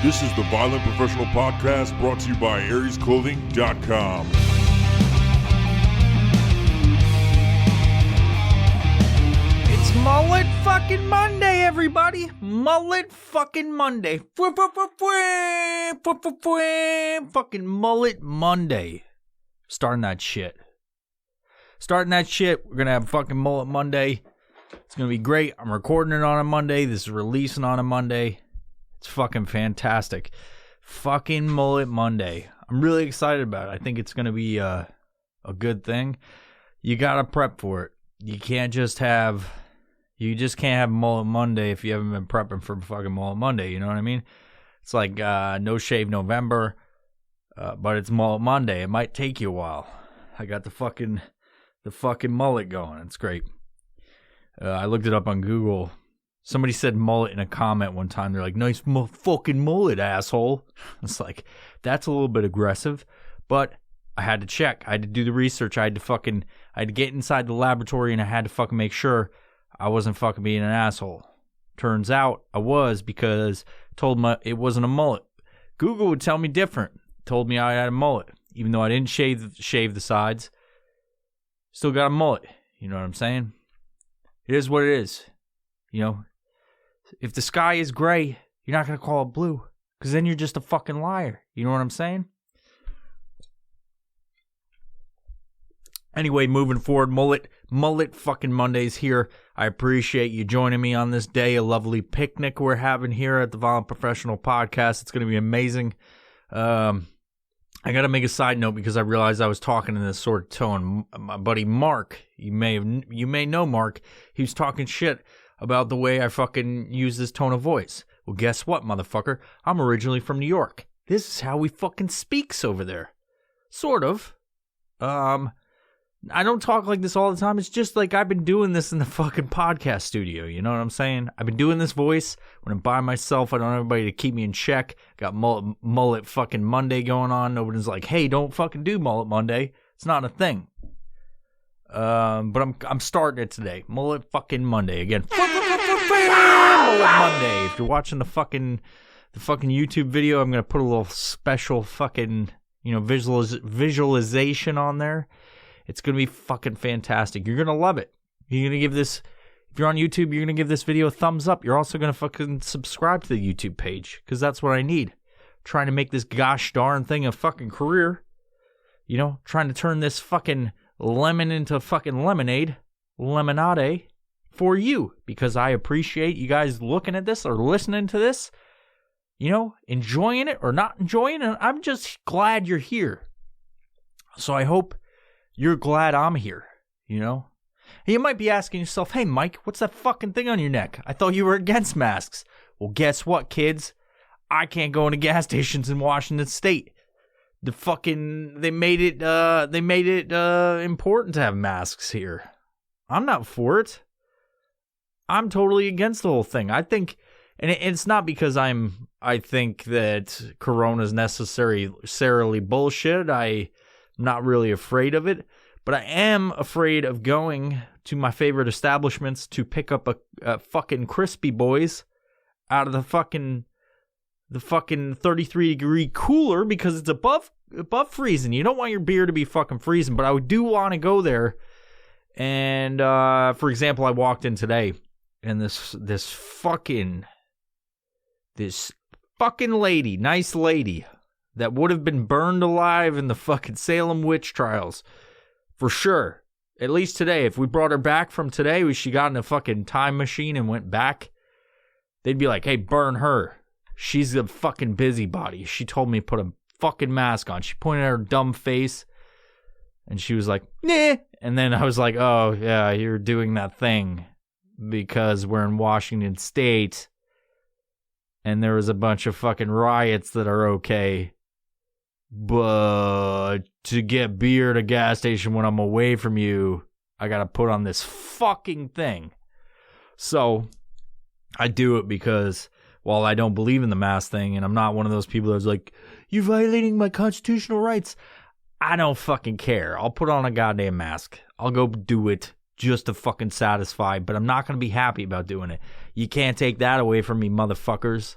This is the Violent Professional Podcast brought to you by AriesClothing.com. It's Mullet fucking Monday, everybody. Mullet fucking Monday. Fucking Mullet Monday. Starting that shit. We're going to have fucking Mullet Monday. It's going to be great. I'm recording it on a Monday. This is releasing on a Monday. It's fucking fantastic. Fucking Mullet Monday. I'm really excited about it. I think it's going to be a good thing. You got to prep for it. You just can't have Mullet Monday if you haven't been prepping for fucking Mullet Monday. You know what I mean? It's like No Shave November, but it's Mullet Monday. It might take you a while. I got the fucking mullet going. It's great. I looked it up on Google. Somebody said mullet in a comment one time. They're like, nice fucking mullet, asshole. It's like, that's a little bit aggressive. But I had to check. I had to do the research. I had to get inside the laboratory and I had to fucking make sure I wasn't fucking being an asshole. Turns out I was, because I told them it wasn't a mullet. Google would tell me different. Told me I had a mullet. Even though I didn't shave the sides. Still got a mullet. You know what I'm saying? It is what it is. You know? If the sky is gray, you're not going to call it blue. Because then you're just a fucking liar. You know what I'm saying? Anyway, moving forward, Mullet fucking Monday's here. I appreciate you joining me on this day. A lovely picnic we're having here at the Violent Professional Podcast. It's going to be amazing. I got to make a side note because I realized I was talking in this sort of tone. My buddy Mark, you may know Mark, he was talking shit about the way I fucking use this tone of voice. Well, guess what, motherfucker? I'm originally from New York. This is how we fucking speaks over there. Sort of. I don't talk like this all the time. It's just like I've been doing this in the fucking podcast studio. You know what I'm saying? I've been doing this voice when I'm by myself. I don't have anybody to keep me in check. Got mullet fucking Monday going on. Nobody's like, hey, don't fucking do Mullet Monday. It's not a thing. But I'm starting it today. Mullet fucking Monday again. Mullet Monday. If you're watching the fucking YouTube video, I'm gonna put a little special fucking visualization on there. It's gonna be fucking fantastic. You're gonna love it. You're gonna give this. If you're on YouTube, you're gonna give this video a thumbs up. You're also gonna fucking subscribe to the YouTube page because that's what I need. Trying to make this gosh darn thing a fucking career. You know, trying to turn this fucking lemon into fucking lemonade for you, because I appreciate you guys looking at this or listening to this, you know, enjoying it or not enjoying it. I'm just glad you're here. So I hope you're glad I'm here, you know. And you might be asking yourself, hey Mike, what's that fucking thing on your neck? I thought you were against masks. Well, guess what, kids? I can't go into gas stations in Washington State. They made it important to have masks here. I'm not for it. I'm totally against the whole thing. I think, and it's not because I think that Corona is necessarily bullshit. I'm not really afraid of it, but I am afraid of going to my favorite establishments to pick up a fucking Crispy Boys out of the fucking 33-degree cooler because it's above freezing. You don't want your beer to be fucking freezing, but I do want to go there. And for example, I walked in today, and this fucking lady, nice lady, that would have been burned alive in the fucking Salem witch trials, for sure. At least today, if we brought her back from today, she got in a fucking time machine and went back, they'd be like, hey, burn her. She's a fucking busybody. She told me to put a fucking mask on. She pointed at her dumb face, and she was like, nah. And then I was like, oh, yeah, you're doing that thing because we're in Washington State, and there was a bunch of fucking riots that are okay. But to get beer at a gas station when I'm away from you, I gotta put on this fucking thing. So I do it because while I don't believe in the mask thing, and I'm not one of those people that's like, you're violating my constitutional rights, I don't fucking care. I'll put on a goddamn mask. I'll go do it just to fucking satisfy, but I'm not going to be happy about doing it. You can't take that away from me, motherfuckers.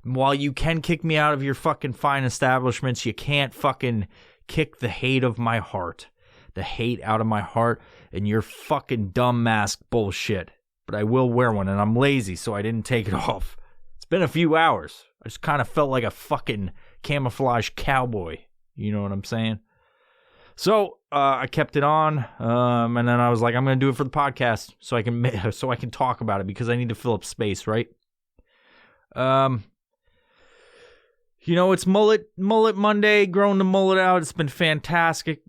While you can kick me out of your fucking fine establishments, you can't fucking kick the hate of my heart. The hate out of my heart and your fucking dumb mask bullshit. But I will wear one, and I'm lazy, so I didn't take it off. It's been a few hours. I just kind of felt like a fucking camouflage cowboy. You know what I'm saying? So I kept it on, and then I was like, I'm gonna do it for the podcast so I can talk about it because I need to fill up space, right? It's mullet Monday, growing the mullet out. It's been fantastic.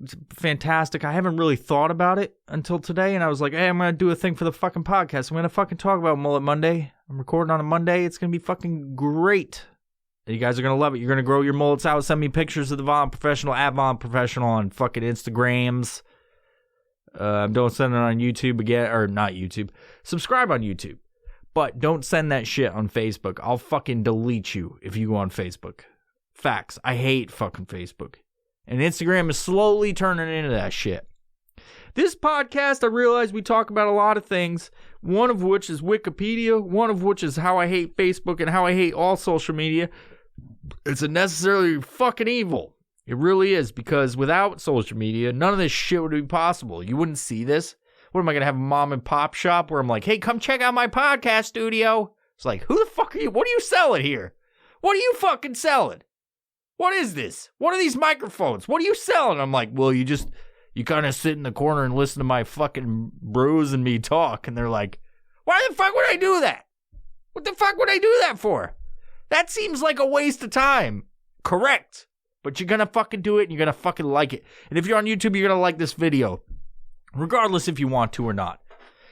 I haven't really thought about it until today, and I was like, hey, I'm going to do a thing for the fucking podcast. I'm going to fucking talk about mullet Monday. I'm recording on a Monday. It's going to be fucking great. You guys are going to love it. You're going to grow your mullets out. Send me pictures of the Von Professional, at Von Professional on fucking Instagrams. Don't send it on YouTube again, or not YouTube. Subscribe on YouTube. But don't send that shit on Facebook. I'll fucking delete you if you go on Facebook. Facts. I hate fucking Facebook. And Instagram is slowly turning into that shit. This podcast, I realize we talk about a lot of things. One of which is Wikipedia. One of which is how I hate Facebook and how I hate all social media. It's a necessarily fucking evil. It really is. Because without social media, none of this shit would be possible. You wouldn't see this. What am I going to have a mom and pop shop where I'm like, hey, come check out my podcast studio? It's like, who the fuck are you? What are you selling here? What are you fucking selling? What is this? What are these microphones? What are you selling? I'm like, well, you kind of sit in the corner and listen to my fucking bros and me talk. And they're like, why the fuck would I do that? What the fuck would I do that for? That seems like a waste of time. Correct. But you're going to fucking do it and you're going to fucking like it. And if you're on YouTube, you're going to like this video. Regardless if you want to or not.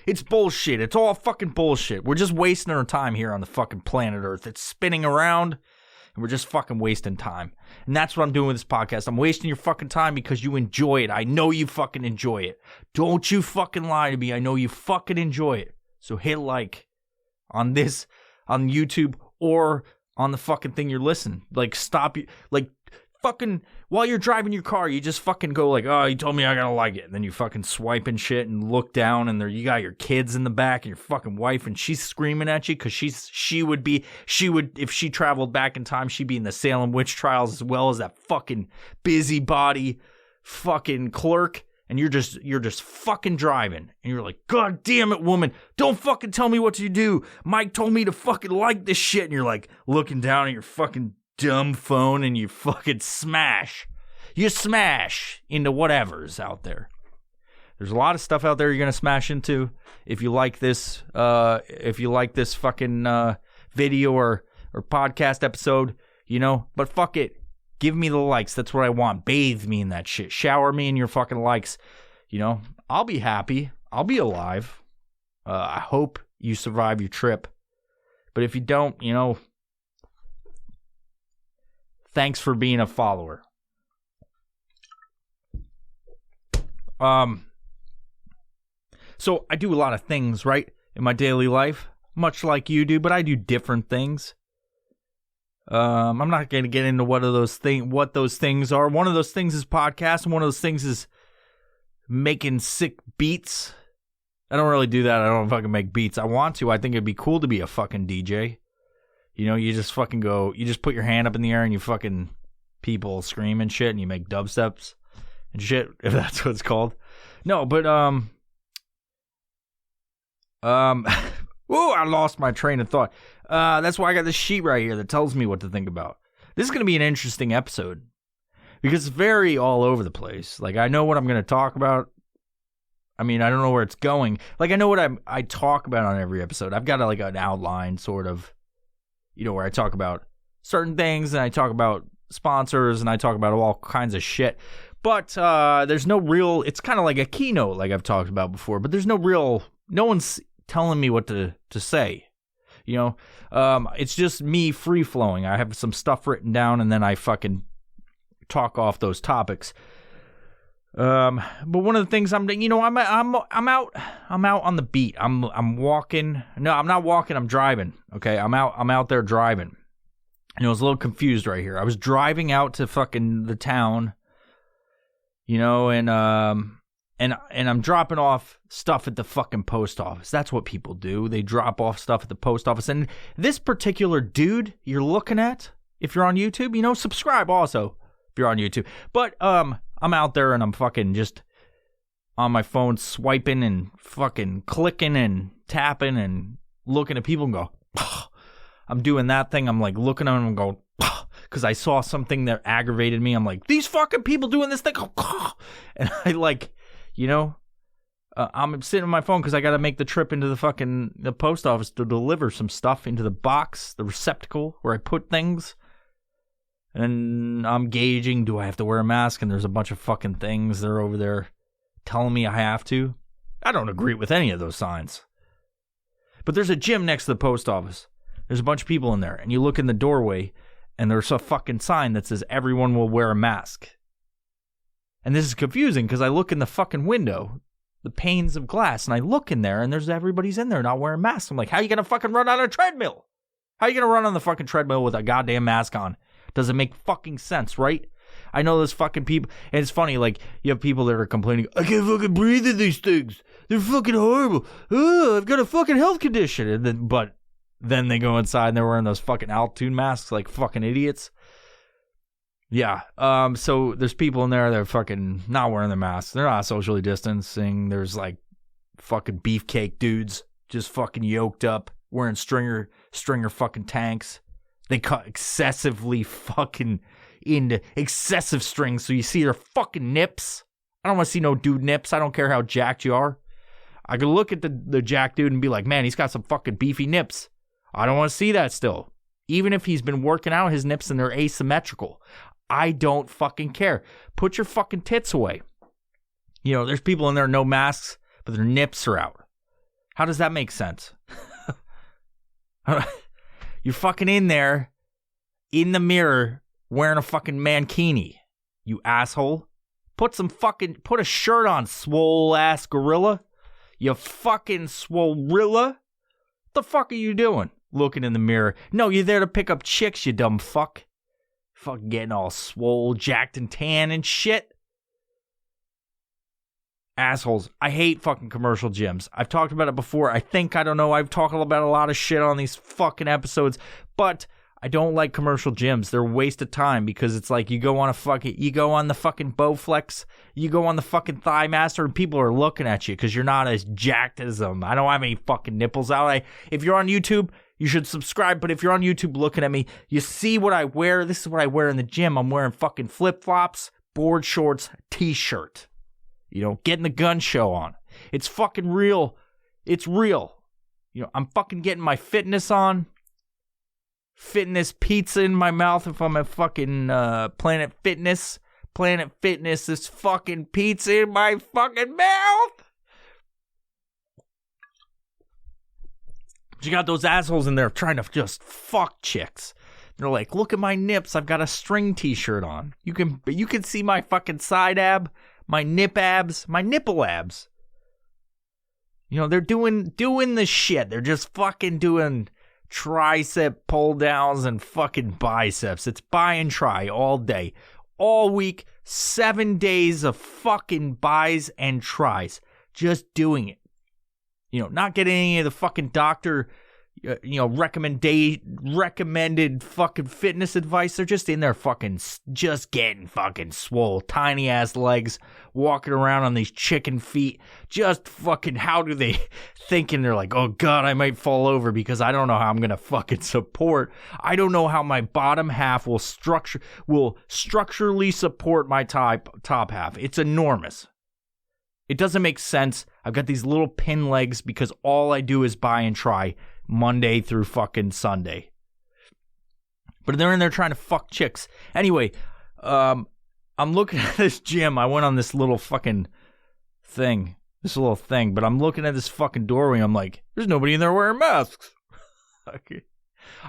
It's bullshit. It's all fucking bullshit. We're just wasting our time here on the fucking planet Earth. It's spinning around, and we're just fucking wasting time. And that's what I'm doing with this podcast. I'm wasting your fucking time because you enjoy it. I know you fucking enjoy it. Don't you fucking lie to me. I know you fucking enjoy it. So hit like on this, on YouTube, or on the fucking thing you're listening. Like, stop you. Like, fucking, while you're driving your car, you just fucking go like, oh, you told me I gotta like it. And then you fucking swipe and shit and look down and there you got your kids in the back and your fucking wife and she's screaming at you because she would, if she traveled back in time, she'd be in the Salem witch trials as well as that fucking busybody fucking clerk. And you're just fucking driving. And you're like, God damn it, woman. Don't fucking tell me what to do. Mike told me to fucking like this shit. And you're like looking down at your fucking dumb phone and you fucking smash. You smash into whatever's out there. There's a lot of stuff out there you're gonna smash into if you like this. If you like this fucking video or podcast episode, But fuck it, give me the likes. That's what I want. Bathe me in that shit. Shower me in your fucking likes. I'll be happy. I'll be alive. I hope you survive your trip. But if you don't, thanks for being a follower. So I do a lot of things, right, in my daily life, much like you do, but I do different things. I'm not going to get into what those things are. One of those things is podcast, and one of those things is making sick beats. I don't really do that. I don't fucking make beats. I want to. I think it'd be cool to be a fucking DJ. You just fucking go, you just put your hand up in the air and you fucking people scream and shit and you make dubsteps and shit, if that's what it's called. No, but, I lost my train of thought. That's why I got this sheet right here that tells me what to think about. This is going to be an interesting episode because it's very all over the place. Like, I know what I'm going to talk about. I mean, I don't know where it's going. Like, I know what I talk about on every episode. I've got like an outline sort of, where I talk about certain things and I talk about sponsors and I talk about all kinds of shit. But there's no real, it's kind of like a keynote like I've talked about before, but there's no one's telling me what to say. It's just me free flowing. I have some stuff written down and then I fucking talk off those topics. But one of the things I'm out on the beat. I'm walking. No, I'm not walking. I'm driving. Okay. I'm out there driving. I was a little confused right here. I was driving out to fucking the town, and And I'm dropping off stuff at the fucking post office. That's what people do. They drop off stuff at the post office. And this particular dude you're looking at, if you're on YouTube, subscribe also if you're on YouTube. But I'm out there and I'm fucking just on my phone swiping and fucking clicking and tapping and looking at people and go, I'm doing that thing. I'm like looking at them and going, because I saw something that aggravated me. I'm like, these fucking people doing this thing. And I like, I'm sitting on my phone because I got to make the trip into the post office to deliver some stuff into the box, the receptacle where I put things. And I'm gauging, do I have to wear a mask? And there's a bunch of fucking things. They're over there telling me I have to. I don't agree with any of those signs. But there's a gym next to the post office. There's a bunch of people in there. And you look in the doorway, and there's a fucking sign that says everyone will wear a mask. And this is confusing because I look in the fucking window, the panes of glass, and I look in there, and everybody's in there not wearing masks. I'm like, how are you going to fucking run on a treadmill? How are you going to run on the fucking treadmill with a goddamn mask on? Doesn't make fucking sense, right? I know there's fucking people, and it's funny, like, you have people that are complaining, I can't fucking breathe in these things. They're fucking horrible. Oh, I've got a fucking health condition. And then they go inside and they're wearing those fucking altitude masks like fucking idiots. Yeah. So there's people in there that are fucking not wearing their masks. They're not socially distancing. There's like fucking beefcake dudes just fucking yoked up, wearing stringer fucking tanks. They cut excessively fucking into excessive strings so you see their fucking nips. I don't want to see no dude nips. I don't care how jacked you are. I could look at the jacked dude and be like, man, he's got some fucking beefy nips. I don't want to see that still. Even if he's been working out his nips and they're asymmetrical. I don't fucking care. Put your fucking tits away. There's people in there, no masks, but their nips are out. How does that make sense? You're fucking in there, in the mirror, wearing a fucking mankini. You asshole. Put a shirt on, swole ass gorilla. You fucking swolrilla. What the fuck are you doing? Looking in the mirror. No, you're there to pick up chicks, you dumb fuck. Fucking getting all swole, jacked and tan and shit. Assholes. I hate fucking commercial gyms. I've talked about it before. I've talked about a lot of shit on these fucking episodes, but I don't like commercial gyms. They're a waste of time because it's like you go on the fucking Bowflex, you go on the fucking Thigh Master, and people are looking at you because you're not as jacked as them. I don't have any fucking nipples out. If you're on YouTube, you should subscribe, but if you're on YouTube looking at me, you see what I wear. This is what I wear in the gym. I'm wearing fucking flip-flops, board shorts, t-shirt. Getting the gun show on. It's fucking real. It's real. I'm fucking getting my fitness on. Fitting this pizza in my mouth if I'm at fucking Planet Fitness. Planet Fitness, this fucking pizza in my fucking mouth. But you got those assholes in there trying to just fuck chicks. They're like, look at my nips. I've got a string t-shirt on. You can see my fucking side ab. My nip abs, my nipple abs. They're doing the shit. They're just fucking doing tricep pull downs and fucking biceps. It's buy and try all day, all week, 7 days of fucking buys and tries. Just doing it. Not getting any of the fucking doctor, recommended fucking fitness advice. They're just in there fucking, just getting fucking swole, tiny ass legs, walking around on these chicken feet. Just fucking, how do they thinking? They're like, oh God, I might fall over because I don't know how I'm gonna fucking support. I don't know how my bottom half will structurally support my top half. It's enormous. It doesn't make sense. I've got these little pin legs because all I do is buy and try. Monday through fucking Sunday. But they're in there trying to fuck chicks. Anyway, I'm looking at this gym. I went on this little fucking thing. But I'm looking at this fucking doorway. I'm like, there's nobody in there wearing masks.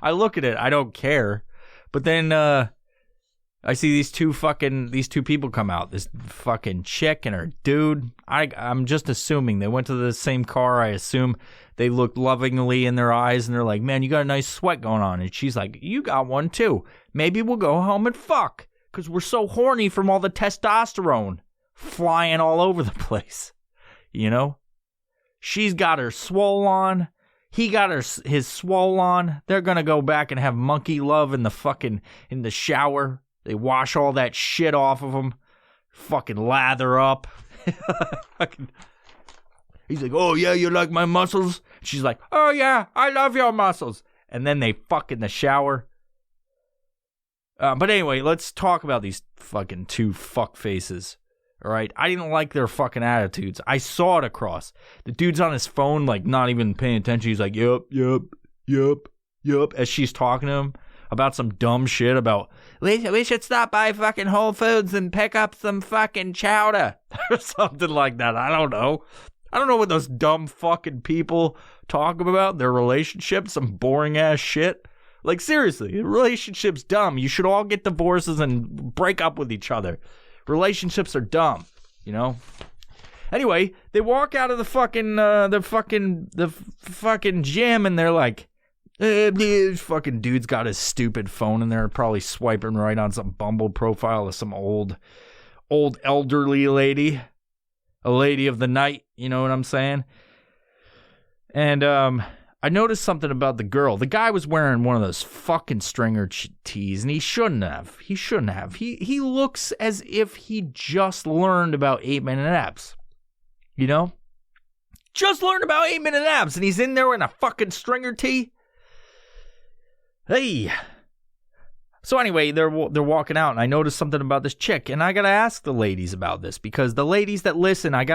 I look at it. I don't care. But then I see these two people come out. This fucking chick and her dude. I'm just assuming they went to the same car. I assume they looked lovingly in their eyes and they're like, man, you got a nice sweat going on. And she's like, you got one too. Maybe we'll go home and fuck because we're so horny from all the testosterone. flying all over the place. You know? She's got her swole on. He got his swole on. They're going to go back and have monkey love in the shower. They wash all that shit off of him. Fucking lather up. He's like, oh yeah, you like my muscles? She's like, oh yeah, I love your muscles. And then they fuck in the shower. But anyway, let's talk about these fucking two fuck faces. All right, I didn't like their fucking attitudes. I saw it across. The dude's on his phone, like not even paying attention. He's like, yup, as she's talking to him about some dumb shit about, we should stop by fucking Whole Foods and pick up some fucking chowder or something like that. I don't know what those dumb fucking people talk about, their relationships, some boring ass shit. Like seriously, relationship's dumb. You should all get divorces and break up with each other. Relationships are dumb, you know? Anyway, they walk out of the fucking gym and they're like, this fucking dude's got his stupid phone in there, probably swiping right on some Bumble profile of some old elderly lady, a lady of the night, you know what I'm saying? And I noticed something about the girl. The guy was wearing one of those fucking stringer tees, and he shouldn't have. He looks as if he just learned about 8-minute abs. You know? Just learned about 8-minute abs, and he's in there in a fucking stringer tee. Hey. So anyway, they're walking out, and I noticed something about this chick, and I gotta ask the ladies about this, because the ladies that listen, I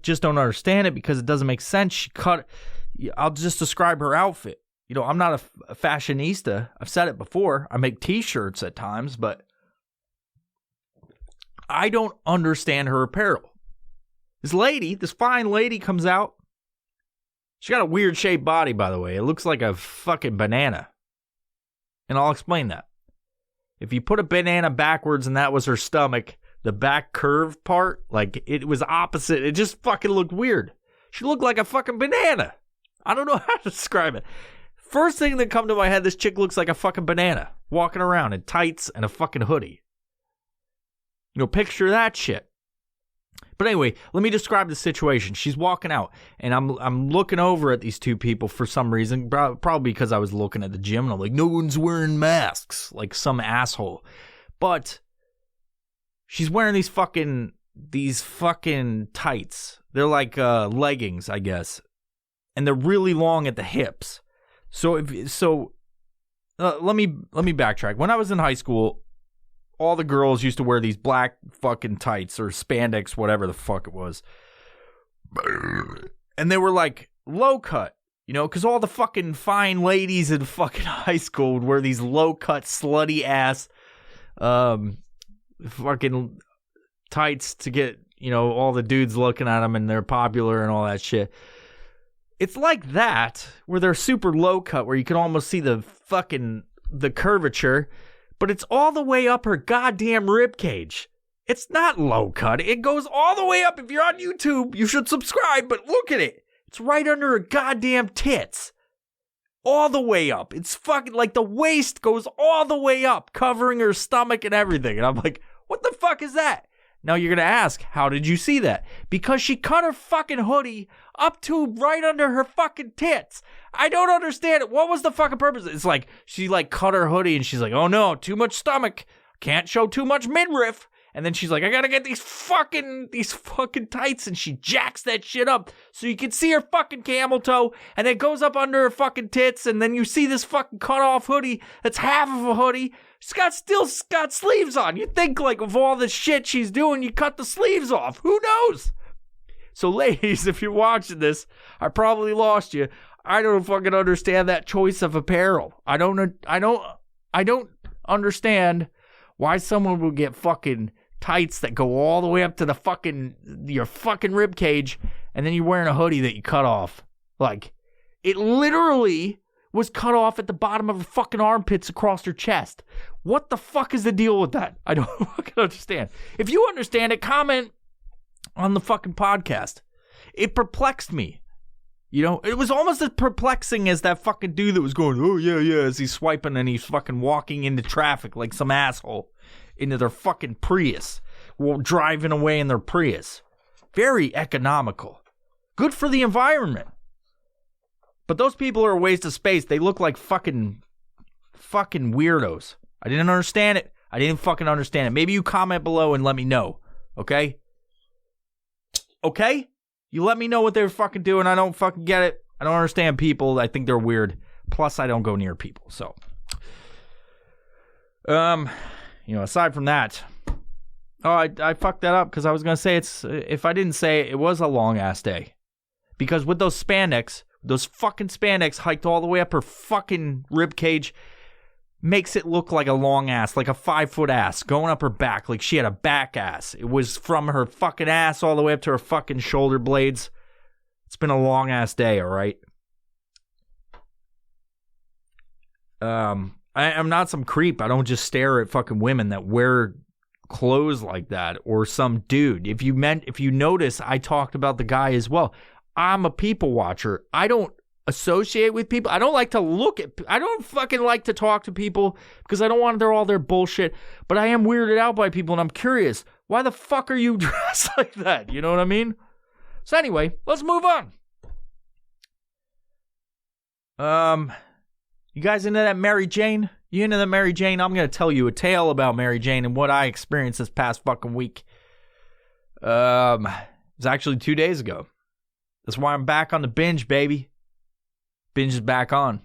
just don't understand it because it doesn't make sense. I'll just describe her outfit. You know, I'm not a fashionista. I've said it before. I make t-shirts at times, but I don't understand her apparel. This fine lady comes out. She got a weird shaped body, by the way. It looks like a fucking banana. And I'll explain that. If you put a banana backwards and that was her stomach, the back curved part, like it was opposite. It just fucking looked weird. She looked like a fucking banana. I don't know how to describe it. First thing that come to my head, this chick looks like a fucking banana walking around in tights and a fucking hoodie. You know, picture that shit. But anyway, let me describe the situation. She's walking out, and I'm looking over at these two people for some reason, probably because I was looking at the gym, and I'm like, no one's wearing masks, like some asshole. But she's wearing these fucking tights. They're like leggings, I guess. And they're really long at the hips. So let me backtrack. When I was in high school, all the girls used to wear these black fucking tights or spandex, whatever the fuck it was. And they were like low cut, you know, because all the fucking fine ladies in fucking high school would wear these low cut, slutty ass fucking tights to get, you know, all the dudes looking at them and they're popular and all that shit. It's like that, where they're super low cut, where you can almost see the curvature, but it's all the way up her goddamn rib cage. It's not low cut. It goes all the way up. If you're on YouTube, you should subscribe, but look at it. It's right under her goddamn tits. All the way up. It's fucking like the waist goes all the way up, covering her stomach and everything. And I'm like, what the fuck is that? Now you're going to ask, how did you see that? Because she cut her fucking hoodie up to right under her fucking tits. I don't understand it. What was the fucking purpose? It's like, she like cut her hoodie and she's like, oh no, too much stomach. Can't show too much midriff. And then she's like, I got to get these fucking tights. And she jacks that shit up so you can see her fucking camel toe. And it goes up under her fucking tits. And then you see this fucking cut off hoodie that's half of a hoodie. She's still got sleeves on. You think, like, of all the shit she's doing, you cut the sleeves off. Who knows? So, ladies, if you're watching this, I probably lost you. I don't fucking understand that choice of apparel. I don't understand why someone would get fucking tights that go all the way up to your fucking rib cage, and then you're wearing a hoodie that you cut off. Like, it literally was cut off at the bottom of her fucking armpits across her chest. What the fuck is the deal with that? I don't fucking understand. If you understand it, comment on the fucking podcast. It perplexed me. You know, it was almost as perplexing as that fucking dude that was going, oh yeah, as he's swiping and he's fucking walking into traffic like some asshole into their fucking Prius driving away in their Prius. Very economical. Good for the environment. But those people are a waste of space. They look like fucking weirdos. I didn't understand it. I didn't fucking understand it. Maybe you comment below and let me know. Okay? Okay? You let me know what they're fucking doing. I don't fucking get it. I don't understand people. I think they're weird. Plus, I don't go near people. So, aside from that, I fucked that up because I was gonna say if I didn't say it was a long ass day, because with those fucking spandex hiked all the way up her fucking rib cage, makes it look like a long ass, like a 5-foot ass going up her back, like she had a back ass. It was from her fucking ass all the way up to her fucking shoulder blades. It's been a long ass day, all right. I'm not some creep. I don't just stare at fucking women that wear clothes like that, or some dude. If you notice, I talked about the guy as well. I'm a people watcher. I don't associate with people. I don't like to I don't fucking like to talk to people because I don't want all their bullshit, but I am weirded out by people, and I'm curious, why the fuck are you dressed like that? You know what I mean? So anyway, let's move on. You guys into that Mary Jane? You into that Mary Jane? I'm going to tell you a tale about Mary Jane and what I experienced this past fucking week. It was actually 2 days ago. That's why I'm back on the binge, baby. Binge is back on.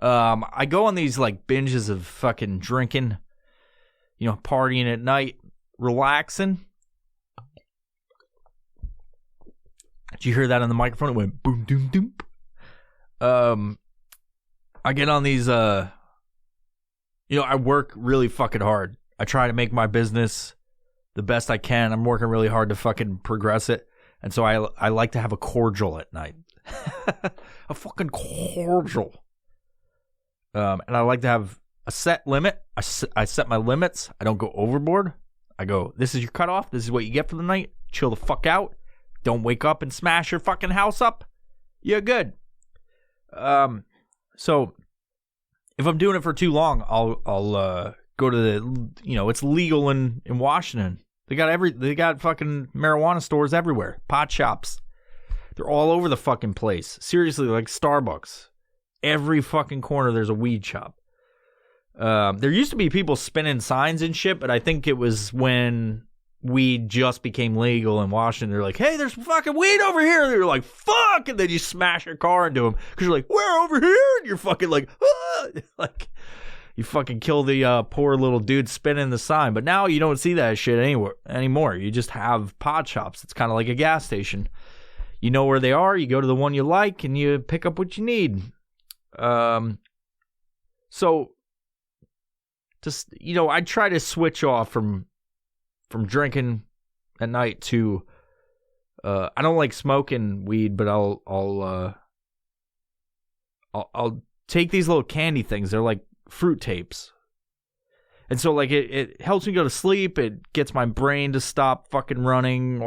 I go on these like binges of fucking drinking, partying at night, relaxing. Did you hear that on the microphone? It went boom, doom, doom. I get on these, I work really fucking hard. I try to make my business the best I can. I'm working really hard to fucking progress it. And so I like to have a cordial at night. A fucking cordial. And I like to have a set limit. I set my limits. I don't go overboard. I go, this is your cutoff. This is what you get for the night. Chill the fuck out. Don't wake up and smash your fucking house up. You're good. So if I'm doing it for too long, I'll go to the, it's legal in Washington. They got fucking marijuana stores everywhere. Pot shops. They're all over the fucking place. Seriously, like Starbucks. Every fucking corner there's a weed shop. There used to be people spinning signs and shit, but I think it was when weed just became legal in Washington. They're like, hey, there's fucking weed over here. And they're like, fuck. And then you smash your car into them because you're like, we're over here. And you're fucking like, ah! Like, you fucking kill the poor little dude spinning the sign. But now you don't see that shit anymore. You just have pot shops. It's kind of like a gas station. You know where they are. You go to the one you like and you pick up what you need. So just, I try to switch off from drinking at night to, I don't like smoking weed, but I'll take these little candy things. They're like fruit tapes. And so like it helps me go to sleep. It gets my brain to stop fucking running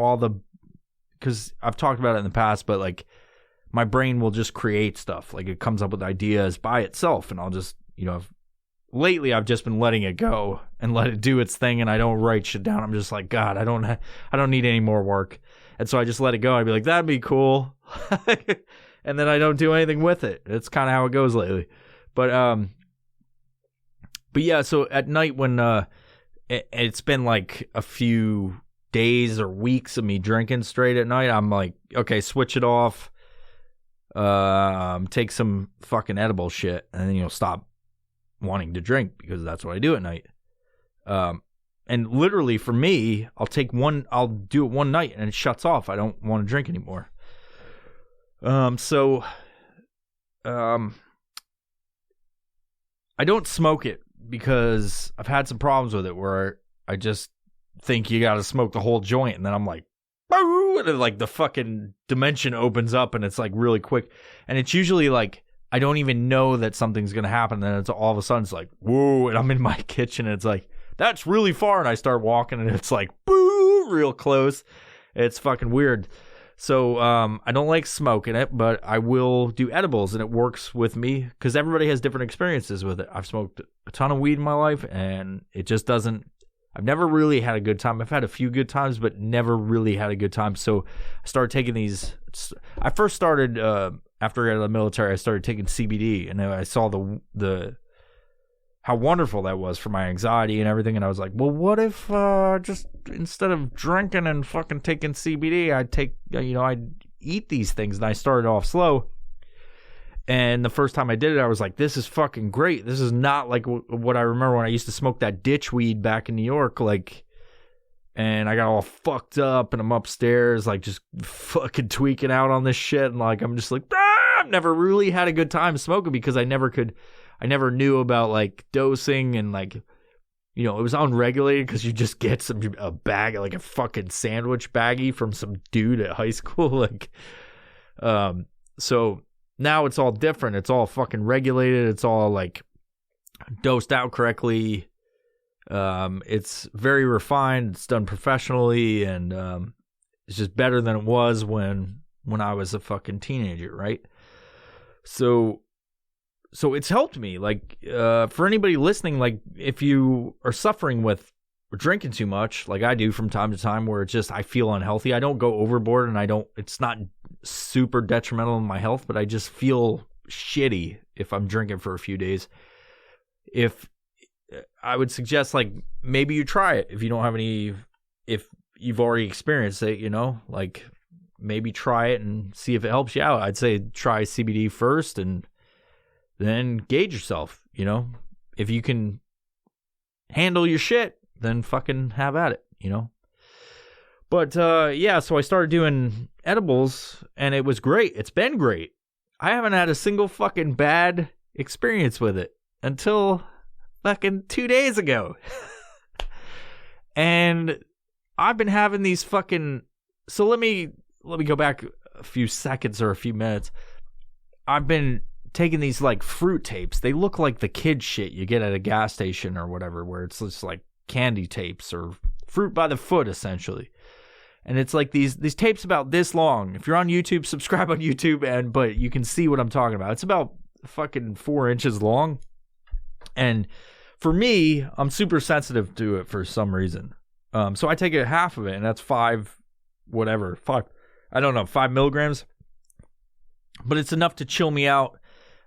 because I've talked about it in the past, but like my brain will just create stuff. Like it comes up with ideas by itself, and I'll just, lately I've just been letting it go and let it do its thing, and I don't write shit down. I'm just like, God, I don't need any more work. And so I just let it go. I'd be like, that'd be cool. And then I don't do anything with it. It's kind of how it goes lately. But yeah, so at night when it's been like a few days or weeks of me drinking straight at night, I'm like, okay, switch it off. Take some fucking edible shit, and then stop wanting to drink, because that's what I do at night. And literally for me, I'll do it one night and it shuts off. I don't want to drink anymore. So I don't smoke it because I've had some problems with it where I just think you got to smoke the whole joint, and then I'm like, and like the fucking dimension opens up and it's like really quick, and it's usually like I don't even know that something's gonna happen, and then it's all of a sudden it's like, whoa, and I'm in my kitchen and it's like, that's really far, and I start walking and it's like, boo, real close. It's fucking weird. So I don't like smoking it, but I will do edibles, and it works with me because everybody has different experiences with it. I've smoked a ton of weed in my life, and it just doesn't, I've never really had a good time. I've had a few good times, but never really had a good time. So I started taking these. I first started after I got out of the military. I started taking CBD, and I saw the how wonderful that was for my anxiety and everything. And I was like, well, what if just instead of drinking and fucking taking CBD, I'd eat these things. And I started off slow. And the first time I did it, I was like, this is fucking great. This is not like what I remember when I used to smoke that ditch weed back in New York. Like, and I got all fucked up and I'm upstairs, like just fucking tweaking out on this shit. And like, I'm just like, I've never really had a good time smoking because I never knew about like dosing and like, you know, it was unregulated because you just get a bag, like a fucking sandwich baggie from some dude at high school. Like, so now it's all different. It's all fucking regulated. It's all like dosed out correctly. It's very refined. It's done professionally, and it's just better than it was when I was a fucking teenager, right? So it's helped me. Like, for anybody listening, like if you are suffering with drinking too much, like I do from time to time, where it's just I feel unhealthy. I don't go overboard, and it's not super detrimental in my health, but I just feel shitty if I'm drinking for a few days. If I would suggest, like, maybe you try it if you've already experienced it, you know, like maybe try it and see if it helps you out. I'd say try CBD first and then gauge yourself, you know. If you can handle your shit, then fucking have at it, you know. But yeah, so I started doing edibles, and it was great. It's been great. I haven't had a single fucking bad experience with it until fucking 2 days ago. And I've been having these fucking... So let me go back a few seconds or a few minutes. I've been taking these like fruit tapes. They look like the kid shit you get at a gas station or whatever, where it's just like candy tapes or fruit by the foot, essentially. And it's like these tapes about this long. If you're on YouTube, subscribe on YouTube, but you can see what I'm talking about. It's about fucking 4 inches long. And for me, I'm super sensitive to it for some reason. So I take half of it, and that's 5 milligrams. But it's enough to chill me out.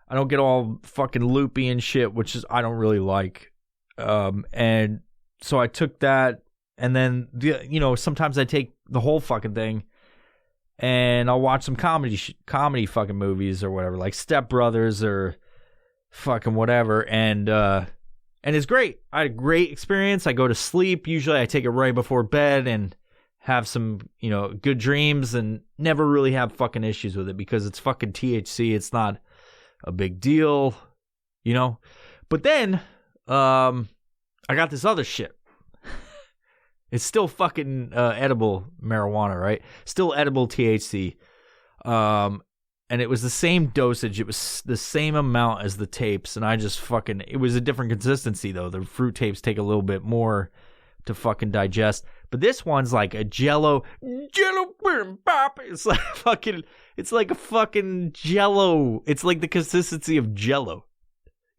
I don't get all fucking loopy and shit, which is I don't really like. And so I took that, and then sometimes I take the whole fucking thing, and I'll watch some comedy fucking movies or whatever, like Step Brothers or fucking whatever, and it's great. I had a great experience. I go to sleep. Usually I take it right before bed and have some, good dreams, and never really have fucking issues with it because it's fucking THC. It's not a big deal, But then I got this other shit. It's still fucking edible marijuana, right? Still edible THC. And it was the same dosage. It was the same amount as the tapes. And I just it was a different consistency, though. The fruit tapes take a little bit more to fucking digest. But this one's like a jello pop. It's like a fucking jello. It's like the consistency of jello.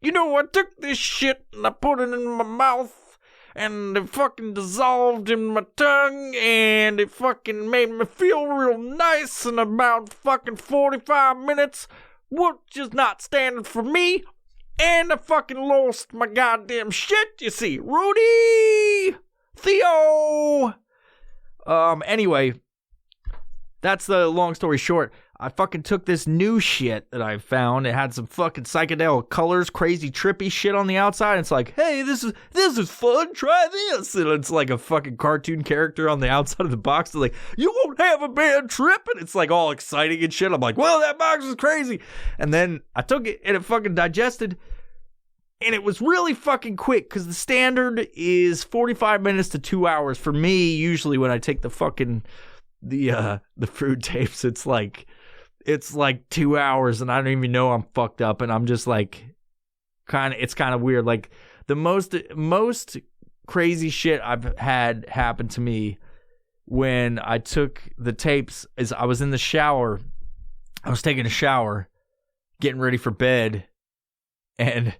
I took this shit and I put it in my mouth, and it fucking dissolved in my tongue, and it fucking made me feel real nice in about fucking 45 minutes, which is not standard for me, and I fucking lost my goddamn shit, you see. Rudy! Theo! Anyway, that's the long story short. I fucking took this new shit that I found. It had some fucking psychedelic colors, crazy trippy shit on the outside. It's like, hey, this is fun. Try this. And it's like a fucking cartoon character on the outside of the box. They're like, you won't have a bad trip. And it's like all exciting and shit. I'm like, well, that box is crazy. And then I took it and it fucking digested. And it was really fucking quick because the standard is 45 minutes to 2 hours. For me, usually when I take the fucking, the fruit tapes, it's like 2 hours and I don't even know I'm fucked up, and I'm just like it's kind of weird. Like the most crazy shit I've had happen to me when I took the tapes is I was in the shower. I was taking a shower, getting ready for bed, and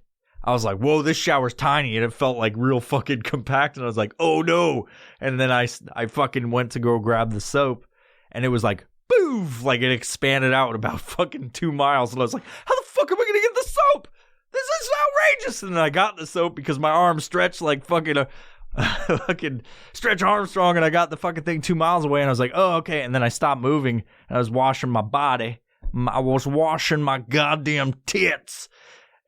I was like, whoa, this shower's tiny. And it felt like real fucking compact. And I was like, oh no. And then I fucking went to go grab the soap. And it was like, boof. Like it expanded out about fucking 2 miles. And I was like, how the fuck am I going to get the soap? This is outrageous. And then I got the soap because my arm stretched like fucking fucking Stretch Armstrong. And I got the fucking thing 2 miles away. And I was like, oh, okay. And then I stopped moving. And I was washing my body. I was washing my goddamn tits.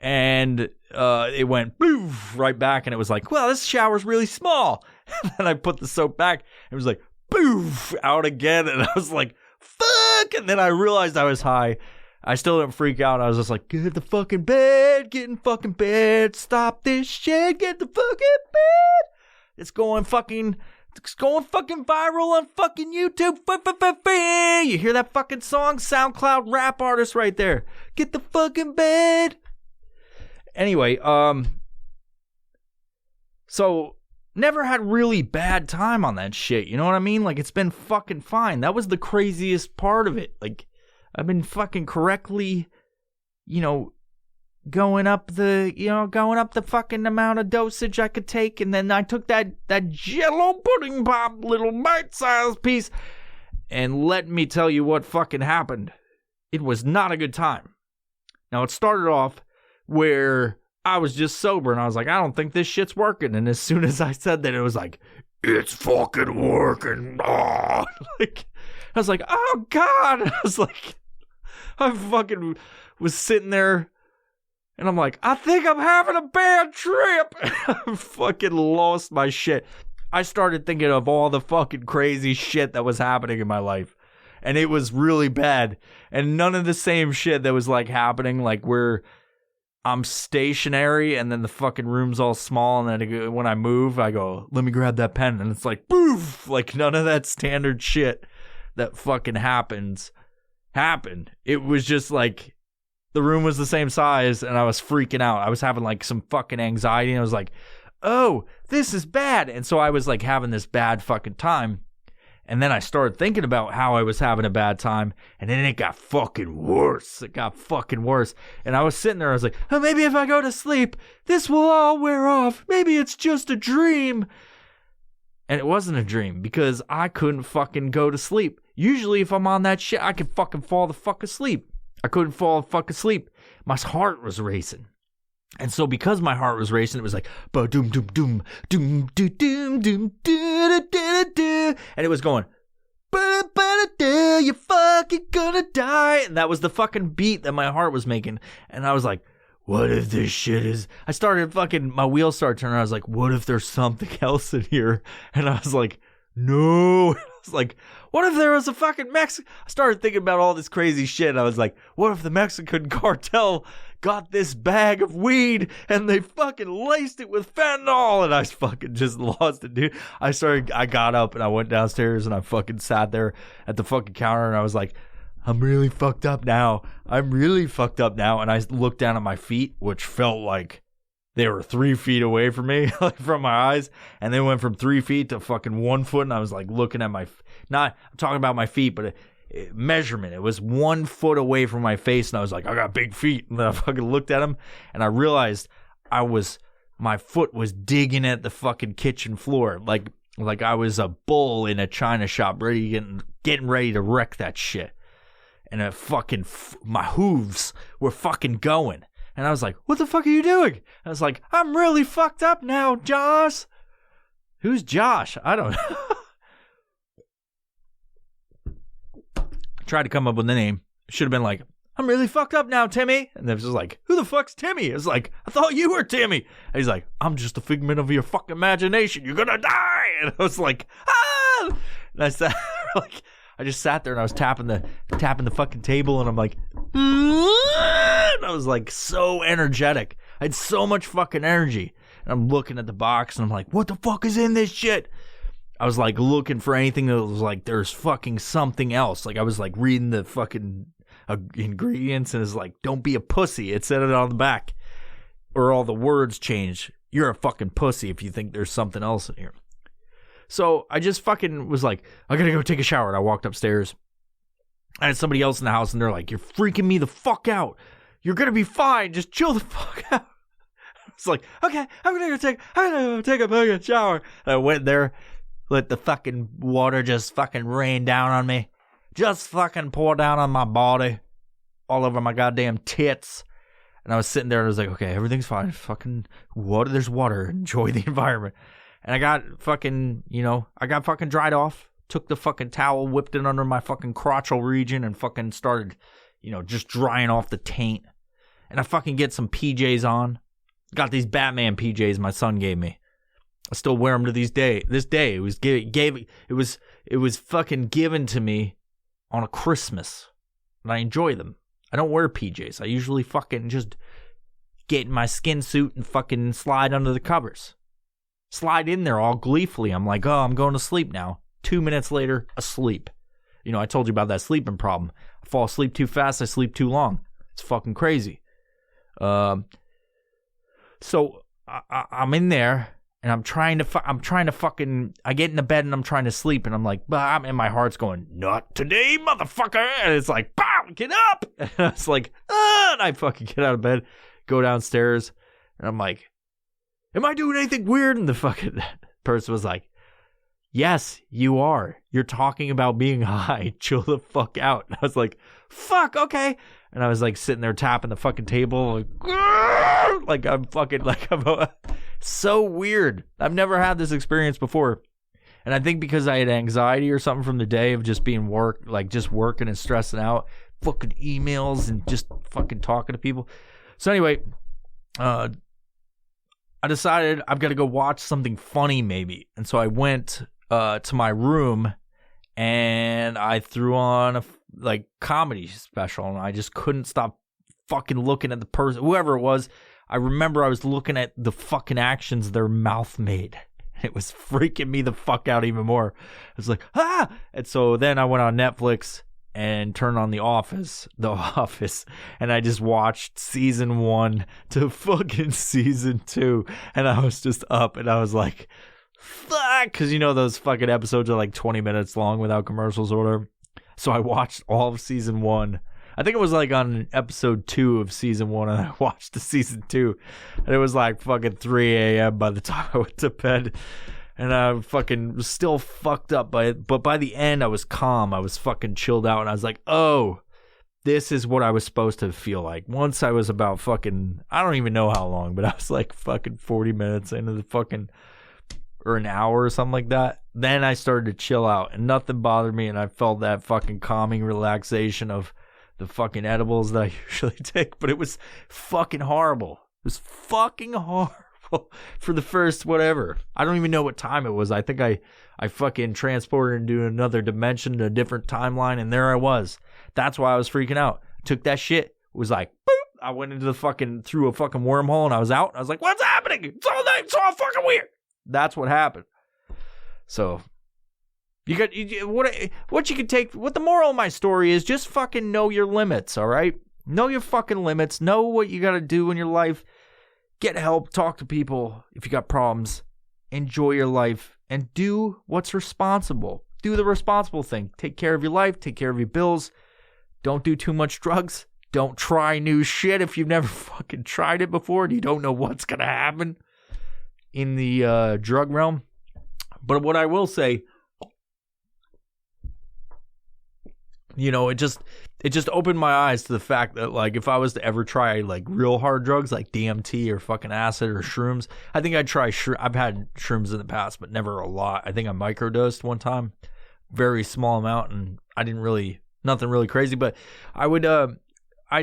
And it went boof right back, and it was like, well, this shower's really small. And then I put the soap back, and it was like, boof, out again, and I was like, fuck, and then I realized I was high. I still didn't freak out. I was just like, get the fucking bed, get in fucking bed, stop this shit, get the fucking bed. It's going fucking viral on fucking YouTube. You hear that fucking song? SoundCloud rap artist right there. Get the fucking bed. Anyway, so never had really bad time on that shit. You know what I mean? Like, it's been fucking fine. That was the craziest part of it. Like, I've been fucking correctly, going up the fucking amount of dosage I could take. And then I took that Jello pudding pop little bite-sized piece. And let me tell you what fucking happened. It was not a good time. Now, it started off where I was just sober and I was like, I don't think this shit's working. And as soon as I said that, it was like, it's fucking working. Oh. Like, I was like, oh God. I was like, I fucking was sitting there and I'm like, I think I'm having a bad trip. I fucking lost my shit. I started thinking of all the fucking crazy shit that was happening in my life. And it was really bad. And none of the same shit that was like happening, like where I'm stationary and then the fucking room's all small, and then when I move, I go, let me grab that pen, and it's like, poof! Like none of that standard shit that fucking happened. It was just like the room was the same size and I was freaking out. I was having like some fucking anxiety and I was like, oh, this is bad. And so I was like having this bad fucking time. And then I started thinking about how I was having a bad time. And then it got fucking worse. It got fucking worse. And I was sitting there. I was like, oh, maybe if I go to sleep, this will all wear off. Maybe it's just a dream. And it wasn't a dream because I couldn't fucking go to sleep. Usually if I'm on that shit, I could fucking fall the fuck asleep. I couldn't fall the fuck asleep. My heart was racing. And so because my heart was racing, it was like, ba-doom, doom, doom, doom, doom, doom, doom, doom, doom, doom, and it was going, ba-da-ba-da-da, you're fucking gonna die. And that was the fucking beat that my heart was making. And I was like, what if this shit is... I started fucking... My wheels started turning. I was like, what if there's something else in here? And I was like, no. I was like, what if there was a fucking Mexican... I started thinking about all this crazy shit. And I was like, what if the Mexican cartel got this bag of weed and they fucking laced it with fentanyl? And I fucking just lost it, dude. I got up and I went downstairs and I fucking sat there at the fucking counter and I was like, I'm really fucked up now. And I looked down at my feet, which felt like they were 3 feet away from me, like from my eyes. And they went from 3 feet to fucking 1 foot. And I was like looking at I'm talking about my feet, but measurement. It was 1 foot away from my face. And I was like, I got big feet. And then I fucking looked at them and I realized my foot was digging at the fucking kitchen floor. Like I was a bull in a china shop getting ready to wreck that shit. And my hooves were fucking going. And I was like, what the fuck are you doing? I was like, I'm really fucked up now, Josh. Who's Josh? I don't know. Tried to come up with a name. Should have been like, I'm really fucked up now, Timmy. And they was just like, who the fuck's Timmy? It was like, I thought you were Timmy. And he's like, I'm just a figment of your fucking imagination. You're gonna die. And I was like, ah! And I sat like, I just sat there and I was tapping the fucking table and I'm like, and I was like so energetic. I had so much fucking energy. And I'm looking at the box and I'm like, what the fuck is in this shit? I was like looking for anything that was like, there's fucking something else. Like I was like reading the fucking ingredients and it's like, don't be a pussy. It said it on the back. Or all the words change. You're a fucking pussy if you think there's something else in here. So I just fucking was like, I gotta go take a shower. And I walked upstairs. I had somebody else in the house and they're like, you're freaking me the fuck out. You're gonna be fine. Just chill the fuck out. I was like, okay, I'm gonna go take a fucking shower. And I went there, let the fucking water just fucking rain down on me. Just fucking pour down on my body. All over my goddamn tits. And I was sitting there and I was like, okay, everything's fine. Fucking water, there's water. Enjoy the environment. And I got fucking, dried off. Took the fucking towel, whipped it under my fucking crotchal region and fucking started, just drying off the taint. And I fucking get some PJs on. Got these Batman PJs my son gave me. I still wear them to this day. It was fucking given to me on a Christmas. And I enjoy them. I don't wear PJs. I usually fucking just get in my skin suit and fucking slide under the covers. Slide in there all gleefully. I'm like, oh, I'm going to sleep now. 2 minutes later, asleep. I told you about that sleeping problem. I fall asleep too fast. I sleep too long. It's fucking crazy. So I'm in there and I'm trying to fucking, I get into bed and I'm trying to sleep and I'm like, bah, and my heart's going, not today, motherfucker. And it's like, bah, get up. And I was like, ah, and I fucking get out of bed, go downstairs and I'm like, am I doing anything weird? And the fucking person was like, yes, you are. You're talking about being high. Chill the fuck out. And I was like, fuck, okay. And I was like sitting there tapping the fucking table like I'm so weird. I've never had this experience before. And I think because I had anxiety or something from the day of just being just working and stressing out, fucking emails and just fucking talking to people. So anyway, I decided I've got to go watch something funny maybe. And so I went to my room and I threw on a comedy special and I just couldn't stop fucking looking at the person, whoever it was. I remember I was looking at the fucking actions their mouth made. It was freaking me the fuck out even more. I was like, ah! And so then I went on Netflix and turned on The Office, and I just watched season 1 to fucking season 2, and I was just up, and I was like, fuck, because those fucking episodes are like 20 minutes long without commercials or whatever. So I watched all of season 1. I think it was like on episode 2 of season 1, and I watched the season 2, and it was like fucking 3 a.m. by the time I went to bed, and I fucking was still fucked up by it, but by the end I was calm, I was fucking chilled out, and I was like, oh, this is what I was supposed to feel like. Once I was about fucking, I don't even know how long, but I was like fucking 40 minutes into the fucking, or an hour or something like that. Then I started to chill out, and nothing bothered me, and I felt that fucking calming relaxation of the fucking edibles that I usually take, but it was fucking horrible. It was fucking horrible for the first whatever. I don't even know what time it was. I think I fucking transported into another dimension, a different timeline, and there I was. That's why I was freaking out. Took that shit. It was like, boop. I went into the fucking, through a fucking wormhole, and I was out. I was like, what's happening? It's all fucking weird. That's what happened. So what you can take, what the moral of my story is, just fucking know your limits, all right? Know your fucking limits. Know what you got to do in your life. Get help. Talk to people if you got problems. Enjoy your life and do what's responsible. Do the responsible thing. Take care of your life. Take care of your bills. Don't do too much drugs. Don't try new shit if you've never fucking tried it before and you don't know what's going to happen in the drug realm. But what I will say, it just opened my eyes to the fact that, like, if I was to ever try, like, real hard drugs like DMT or fucking acid or shrooms, I think I'd try I've had shrooms in the past, but never a lot. I think I microdosed one time, very small amount, and nothing really crazy, but I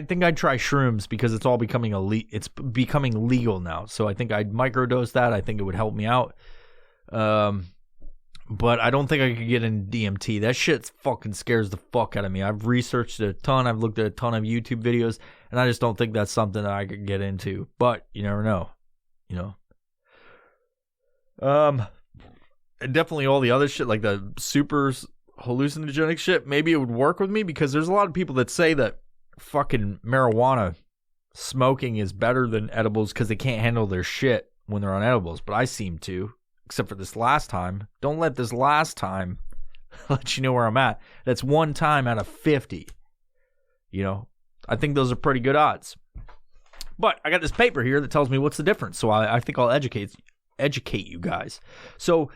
think I'd try shrooms because it's all becoming it's becoming legal now. So I think I'd microdose that. I think it would help me out. But I don't think I could get into DMT. That shit fucking scares the fuck out of me. I've researched it a ton. I've looked at a ton of YouTube videos, and I just don't think that's something that I could get into. But you never know, And definitely all the other shit, like the super hallucinogenic shit, maybe it would work with me because there's a lot of people that say that fucking marijuana smoking is better than edibles because they can't handle their shit when they're on edibles. But I seem to. Except for this last time. Don't let this last time let you know where I'm at. That's one time out of 50. I think those are pretty good odds. But I got this paper here that tells me what's the difference. So I think I'll educate you guys. So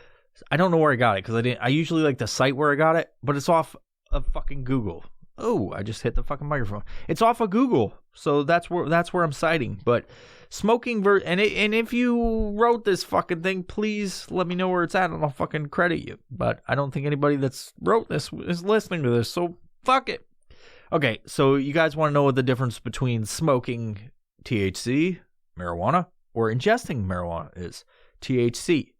I don't know where I got it because I usually like the site where I got it, but it's off of fucking Google. Oh, I just hit the fucking microphone. It's off of Google, so that's where I'm citing. But smoking and if you wrote this fucking thing, please let me know where it's at, and I'll fucking credit you. But I don't think anybody that's wrote this is listening to this, so fuck it. Okay, so you guys want to know what the difference between smoking THC, marijuana, or ingesting marijuana is? THC.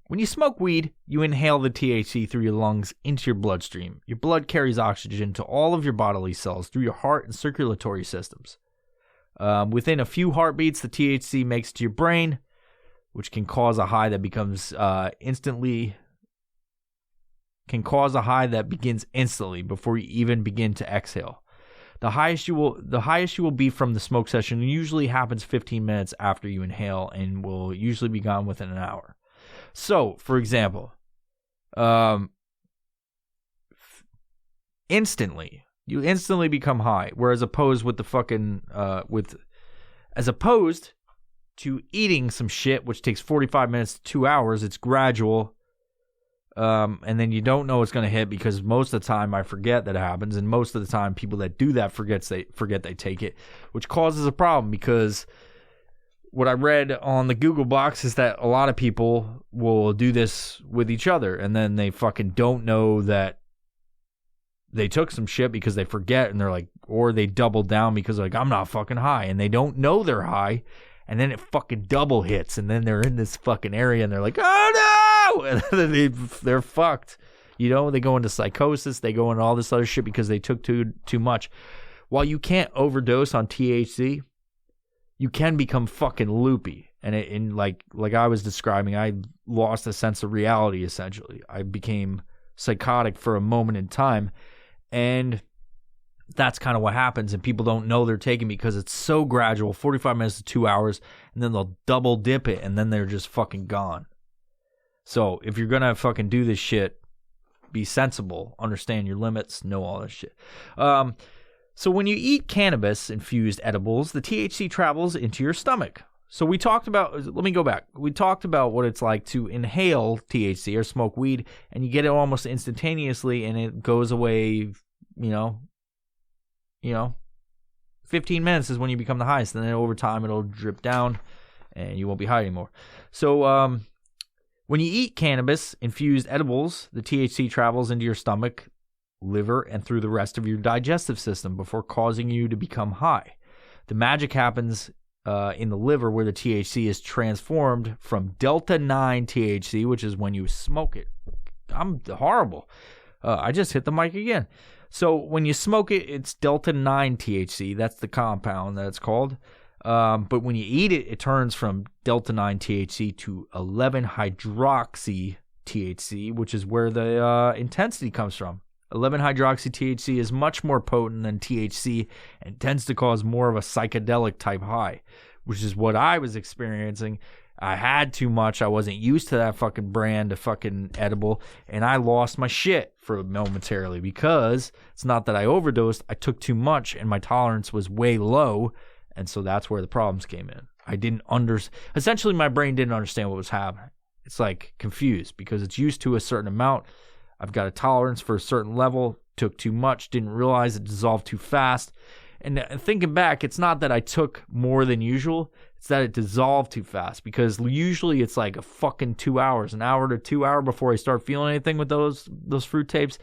When you smoke weed, you inhale the THC through your lungs into your bloodstream. Your blood carries oxygen to all of your bodily cells through your heart and circulatory systems. Within a few heartbeats, the THC makes it to your brain, which can cause a high that begins instantly before you even begin to exhale. The highest you will be from the smoke session usually happens 15 minutes after you inhale and will usually be gone within an hour. So, for example, you instantly become high, whereas opposed to eating some shit, which takes 45 minutes to 2 hours, it's gradual, and then you don't know it's going to hit because most of the time I forget that it happens, and most of the time people that do that forget they take it, which causes a problem because what I read on the Google box is that a lot of people will do this with each other, and then they fucking don't know that they took some shit because they forget, and they're like, or they double down because they're like, I'm not fucking high, and they don't know they're high, and then it fucking double hits, and then they're in this fucking area, and they're like, oh no, and then they're fucked. You know, they go into psychosis, they go into all this other shit because they took too much. While you can't overdose on THC, you can become fucking loopy. And like I was describing, I lost a sense of reality, essentially. I became psychotic for a moment in time. And that's kind of what happens. And people don't know they're taking because it's so gradual, 45 minutes to 2 hours, and then they'll double dip it, and then they're just fucking gone. So if you're going to fucking do this shit, be sensible, understand your limits, know all this shit. So when you eat cannabis-infused edibles, the THC travels into your stomach. So we talked about, let me go back. We talked about what it's like to inhale THC or smoke weed, and you get it almost instantaneously, and it goes away, 15 minutes is when you become the highest, and then over time it'll drip down, and you won't be high anymore. So when you eat cannabis-infused edibles, the THC travels into your stomach, liver, and through the rest of your digestive system before causing you to become high. The magic happens in the liver where the THC is transformed from delta-9 THC, which is when you smoke it. I'm horrible. I just hit the mic again. So when you smoke it, it's delta-9 THC. That's the compound that it's called. But when you eat it, it turns from delta-9 THC to 11-hydroxy THC, which is where the intensity comes from. 11-hydroxy-THC is much more potent than THC and tends to cause more of a psychedelic type high, which is what I was experiencing. I had too much. I wasn't used to that fucking brand of fucking edible, and I lost my shit for momentarily because it's not that I overdosed. I took too much, and my tolerance was way low, and so that's where the problems came in. Essentially, my brain didn't understand what was happening. It's like confused because it's used to a certain amount. I've got a tolerance for a certain level, took too much, didn't realize it dissolved too fast. And thinking back, it's not that I took more than usual, it's that it dissolved too fast because usually it's like a fucking 2 hours, an hour to 2 hours before I start feeling anything with those fruit tapes.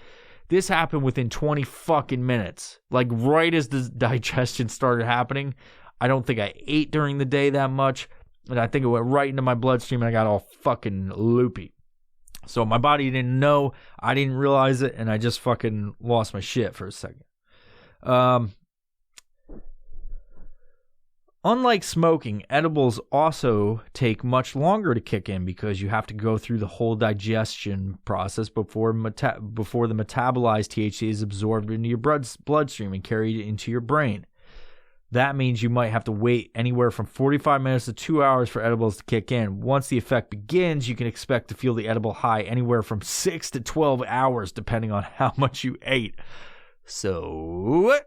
This happened within 20 fucking minutes. Like right as the digestion started happening. I don't think I ate during the day that much, and I think it went right into my bloodstream and I got all fucking loopy. So my body didn't know, I didn't realize it, and I just fucking lost my shit for a second. Unlike smoking, edibles also take much longer to kick in because you have to go through the whole digestion process before the metabolized THC is absorbed into your bloodstream and carried into your brain. That means you might have to wait anywhere from 45 minutes to 2 hours for edibles to kick in. Once the effect begins, you can expect to feel the edible high anywhere from 6 to 12 hours, depending on how much you ate. So,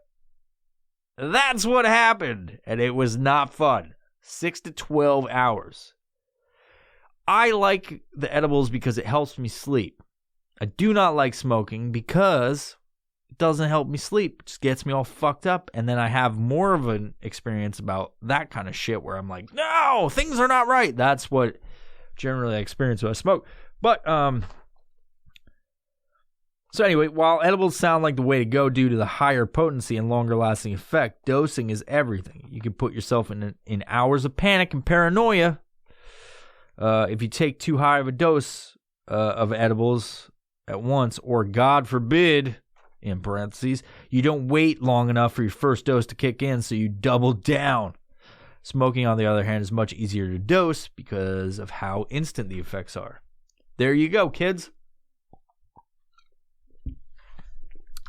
That's what happened, and it was not fun. 6 to 12 hours. I like the edibles because it helps me sleep. I do not like smoking because it doesn't help me sleep. It just gets me all fucked up, and then I have more of an experience about that kind of shit where I'm like, no, things are not right. That's what generally I experience when I smoke. But, so anyway, while edibles sound like the way to go due to the higher potency and longer lasting effect, dosing is everything. You can put yourself in hours of panic and paranoia if you take too high of a dose of edibles at once, or God forbid, in parentheses, you don't wait long enough for your first dose to kick in, so you double down. Smoking, on the other hand, is much easier to dose because of how instant the effects are. There you go, kids.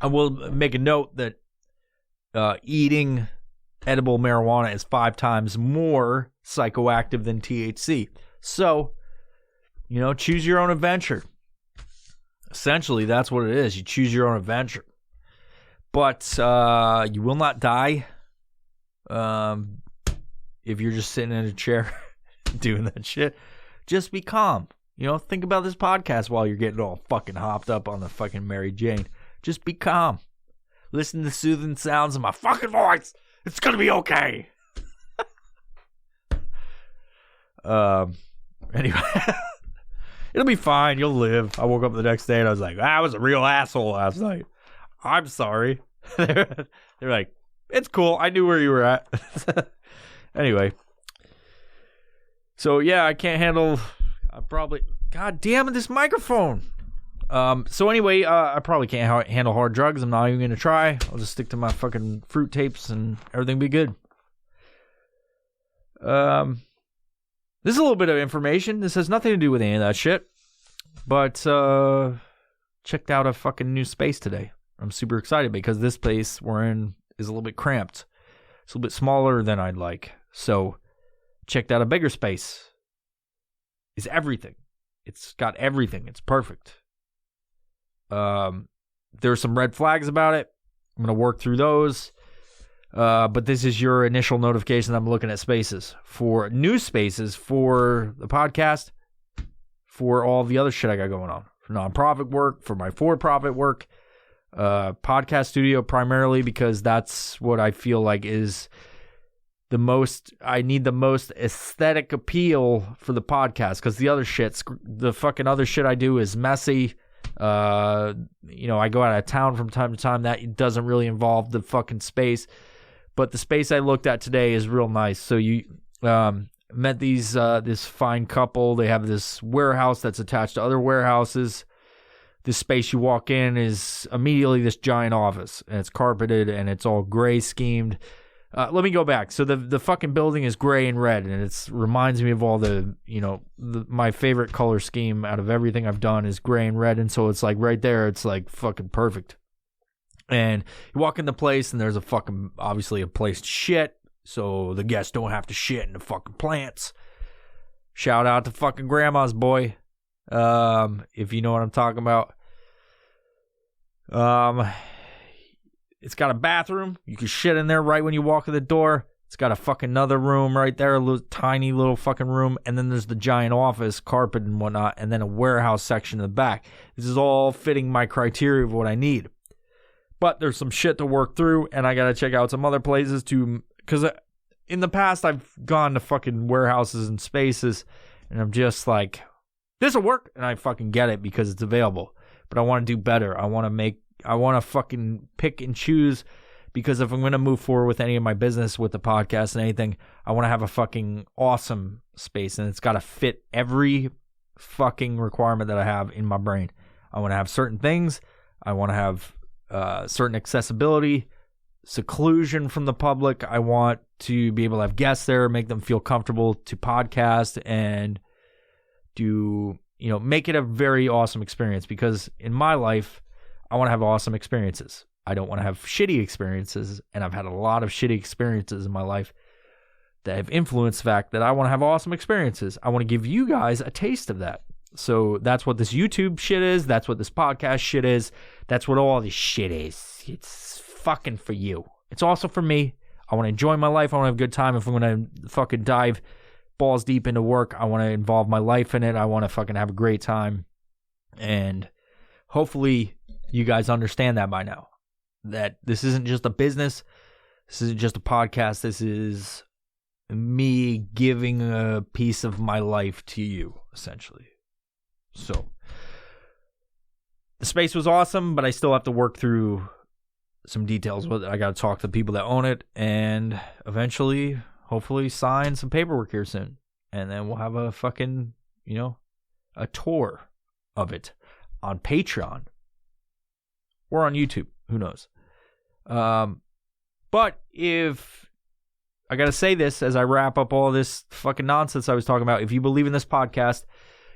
I will make a note that eating edible marijuana is 5 times more psychoactive than THC. So, choose your own adventure. Essentially, that's what it is. You choose your own adventure. But you will not die if you're just sitting in a chair doing that shit. Just be calm. Think about this podcast while you're getting all fucking hopped up on the fucking Mary Jane. Just be calm. Listen to the soothing sounds of my fucking voice. It's gonna be okay. Anyway, it'll be fine. You'll live. I woke up the next day and I was like, I was a real asshole last night. I'm sorry. They're like, it's cool. I knew where you were at. Anyway. So yeah, I can't handle. God damn it, this microphone. So anyway, I probably can't handle hard drugs. I'm not even going to try. I'll just stick to my fucking fruit tapes and everything will be good. This is a little bit of information. This has nothing to do with any of that shit. But, checked out a fucking new space today. I'm super excited because this place we're in is a little bit cramped. It's a little bit smaller than I'd like. So, checked out a bigger space. It's everything. It's got everything. It's perfect. There's some red flags about it. I'm going to work through those. But this is your initial notification. I'm looking at spaces for new spaces for the podcast, for all the other shit I got going on, for nonprofit work, for my for-profit work, podcast studio primarily because that's what I feel like is I need the most aesthetic appeal for the podcast because the fucking other shit I do is messy. I go out of town from time to time. That doesn't really involve the fucking space. But the space I looked at today is real nice. So you met this fine couple. They have this warehouse that's attached to other warehouses. This space you walk in is immediately this giant office. And it's carpeted and it's all gray schemed. Let me go back. So the fucking building is gray and red, and it reminds me of all my favorite color scheme out of everything I've done is gray and red, and so it's like right there, it's like fucking perfect. And you walk in the place, and there's obviously a place to shit, so the guests don't have to shit in the fucking plants. Shout out to fucking grandma's boy, if you know what I'm talking about. It's got a bathroom. You can shit in there right when you walk in the door. It's got a fucking another room right there, a tiny little fucking room. And then there's the giant office, carpet and whatnot, and then a warehouse section in the back. This is all fitting my criteria of what I need. But there's some shit to work through, and I got to check out some other places because in the past I've gone to fucking warehouses and spaces, and I'm just like, this will work, and I fucking get it because it's available. But I want to do better. I want to fucking pick and choose because if I'm going to move forward with any of my business with the podcast and anything, I want to have a fucking awesome space and it's got to fit every fucking requirement that I have in my brain. I want to have certain things. I want to have certain accessibility, seclusion from the public. I want to be able to have guests there, make them feel comfortable to podcast and make it a very awesome experience because in my life, I want to have awesome experiences. I don't want to have shitty experiences, and I've had a lot of shitty experiences in my life that have influenced the fact that I want to have awesome experiences. I want to give you guys a taste of that. So that's what this YouTube shit is. That's what this podcast shit is. That's what all this shit is. It's fucking for you. It's also for me. I want to enjoy my life. I want to have a good time. If I'm going to fucking dive balls deep into work, I want to involve my life in it. I want to fucking have a great time. And hopefully you guys understand that by now. That this isn't just a business. This isn't just a podcast. This is me giving a piece of my life to you, essentially. So, the space was awesome, but I still have to work through some details with it. I got to talk to the people that own it and eventually, hopefully, sign some paperwork here soon. And then we'll have a fucking, a tour of it on Patreon or on YouTube. Who knows? But if I got to say this as I wrap up all this fucking nonsense I was talking about, if you believe in this podcast,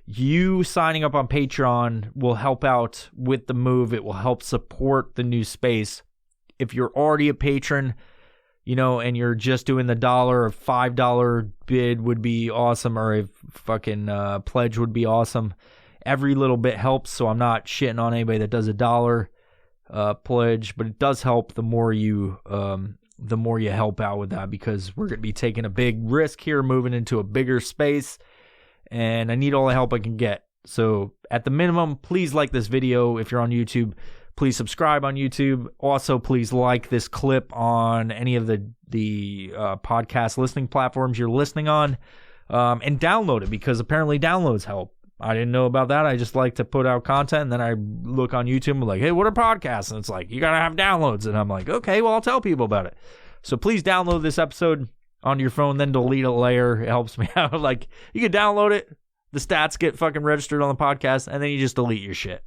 you signing up on Patreon will help out with the move. It will help support the new space. If you're already a patron, and you're just doing the $1 or $5 bid would be awesome, or a fucking pledge would be awesome. Every little bit helps, so I'm not shitting on anybody that does a $1 pledge, but it does help the more you help out with that, because we're going to be taking a big risk here, moving into a bigger space, and I need all the help I can get. So at the minimum, please like this video if you're on YouTube. Please subscribe on YouTube. Also, please like this clip on any of the podcast listening platforms you're listening on, and download it, because apparently downloads help. I didn't know about that. I just like to put out content, and then I look on YouTube and like, hey, what are podcasts? And it's like, you got to have downloads. And I'm like, okay, well, I'll tell people about it. So please download this episode onto your phone, then delete it later. It helps me out. Like, you can download it, the stats get fucking registered on the podcast, and then you just delete your shit.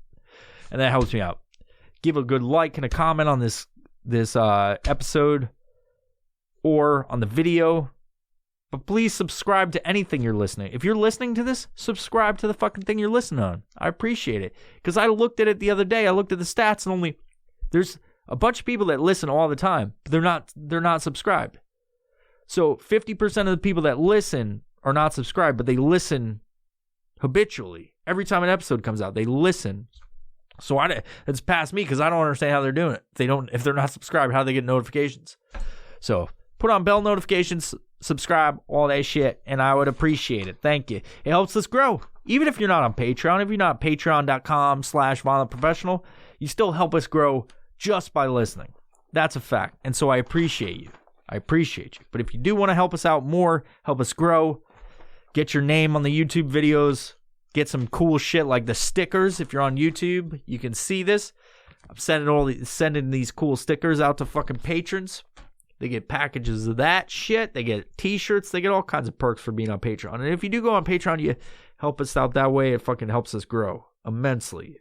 And that helps me out. Give a good like and a comment on this episode or on the video. But please subscribe to anything you're listening. If you're listening to this, subscribe to the fucking thing you're listening on. I appreciate it. Because I looked at it the other day. I looked at the stats, and there's a bunch of people that listen all the time, but they're not subscribed. So 50% of the people that listen are not subscribed, but they listen habitually. Every time an episode comes out, they listen. So it's past me, because I don't understand how they're doing it. If they're not subscribed, how do they get notifications? So put on bell notifications, subscribe, all that shit, and I would appreciate it. Thank you. It helps us grow. Even if you're not on Patreon, if you're not patreon.com/violentprofessional, you still help us grow just by listening. That's a fact. And so I appreciate you. I appreciate you. But if you do want to help us out more, help us grow, get your name on the YouTube videos, get some cool shit like the stickers. If you're on YouTube, you can see this. I'm sending these cool stickers out to fucking patrons. They get packages of that shit. They get t-shirts. They get all kinds of perks for being on Patreon. And if you do go on Patreon, you help us out that way. It fucking helps us grow immensely.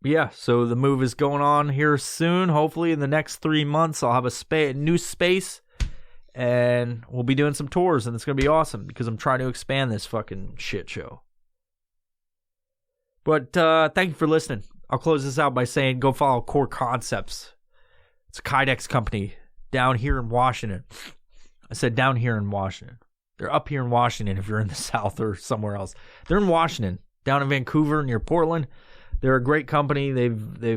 Yeah, so the move is going on here soon. Hopefully in the next 3 months, I'll have a new space. And we'll be doing some tours, and it's going to be awesome, because I'm trying to expand this fucking shit show. But thank you for listening. I'll close this out by saying go follow Core Concepts. It's a Kydex company down here in Washington. I said down here in Washington. They're up here in Washington if you're in the South or somewhere else. They're in Washington, down in Vancouver near Portland. They're a great company. They've they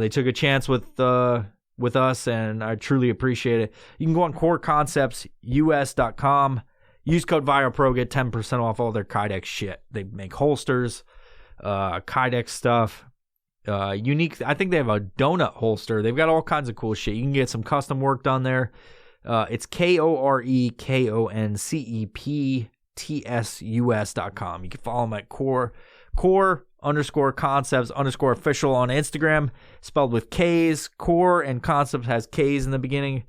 took a chance with us, and I truly appreciate it. You can go on coreconceptsus.com. Use code VIOPRO, get 10% off all their Kydex shit. They make holsters, Kydex stuff, unique. I think they have a donut holster. They've got all kinds of cool shit. You can get some custom work done there. It's KOREKONCEPTSUS.com. You can follow them at core_concepts_official on Instagram, spelled with K's. Core and concept has K's in the beginning.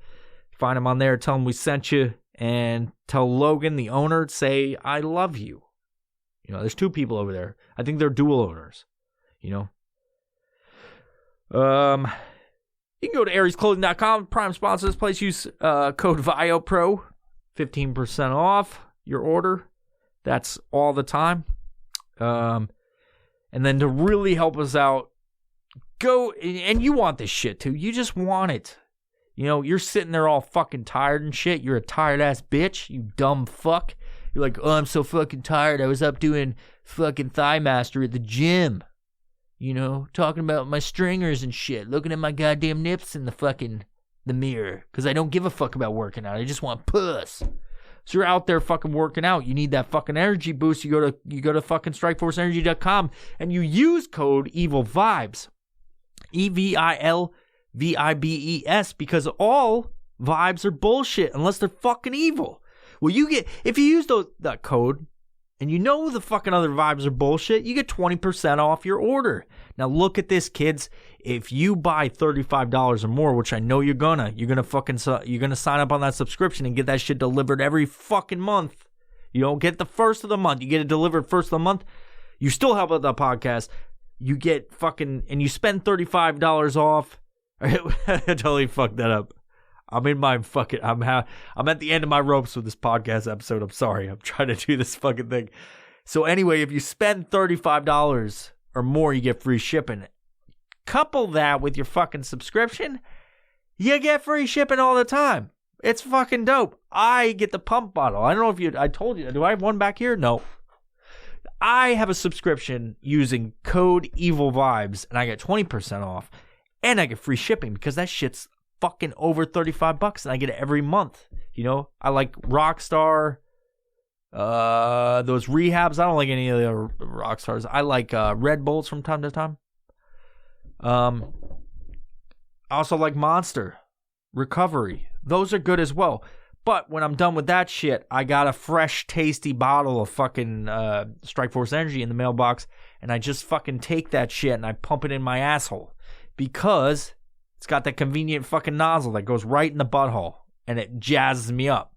Find them on there. Tell them we sent you, and tell Logan, the owner, say I love you. There's 2 people over there. I think they're dual owners. You can go to ariesclothing.com, prime sponsor of this place. Use code VIOPRO, 15% off your order. That's all the time. And then to really help us out, go, and you want this shit too. You just want it. You're sitting there all fucking tired and shit. You're a tired ass bitch, you dumb fuck. You're like, oh, I'm so fucking tired. I was up doing fucking Thigh Master at the gym. You know, talking about my stringers and shit, looking at my goddamn nips in the mirror, because I don't give a fuck about working out. I just want puss. So you're out there fucking working out. You need that fucking energy boost. You go to fucking strikeforceenergy.com and you use code EVILVIBES. EVILVIBES, because all vibes are bullshit unless they're fucking evil. Well, if you use that code and you know the fucking other vibes are bullshit, you get 20% off your order. Now look at this, kids. If you buy $35 or more, which I know you're gonna sign up on that subscription and get that shit delivered every fucking month. You don't get the first of the month. You get it delivered first of the month. You still help out the podcast. You get fucking, and you spend $35 off. I totally fucked that up. I'm at the end of my ropes with this podcast episode. I'm sorry. I'm trying to do this fucking thing. So anyway, if you spend $35 or more, you get free shipping. Couple that with your fucking subscription, you get free shipping all the time. It's fucking dope. I get the pump bottle. I don't know if I told you. Do I have one back here? No. I have a subscription using code EVILVIBES, and I get 20% off, and I get free shipping because that shit's fucking over $35, and I get it every month. You know, I like Rockstar, those rehabs. I don't like any of the Rockstars. I like Red Bulls from time to time. I also like Monster, Recovery. Those are good as well. But when I'm done with that shit, I got a fresh, tasty bottle of fucking Strikeforce Energy in the mailbox, and I just fucking take that shit and I pump it in my asshole because it's got that convenient fucking nozzle that goes right in the butthole, and it jazzes me up.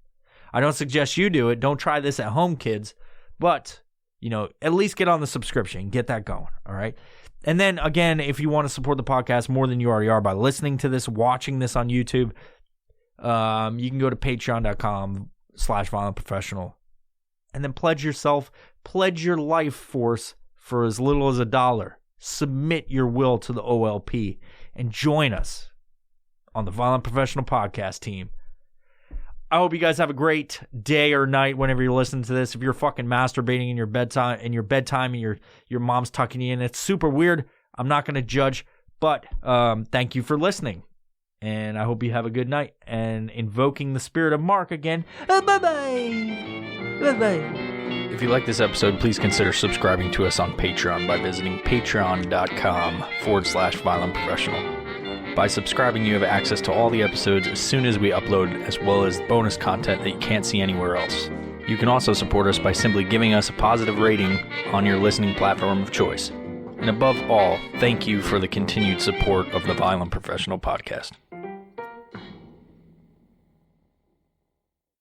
I don't suggest you do it. Don't try this at home, kids. But, you know, at least get on the subscription. Get that going, all right? And then, again, if you want to support the podcast more than you already are by listening to this, watching this on YouTube, you can go to patreon.com/violentprofessional and then pledge your life force for as little as $1. Submit your will to the OLP and join us on the Violent Professional Podcast team. I hope you guys have a great day or night whenever you're listening to this. If you're fucking masturbating in your bedtime and your mom's tucking you in, it's super weird. I'm not going to judge, but thank you for listening. And I hope you have a good night. And invoking the spirit of Mark again. Bye-bye. Bye-bye. If you like this episode, please consider subscribing to us on Patreon by visiting patreon.com/violentprofessional. By subscribing, you have access to all the episodes as soon as we upload, as well as bonus content that you can't see anywhere else. You can also support us by simply giving us a positive rating on your listening platform of choice. And above all, thank you for the continued support of the Violent Professional Podcast.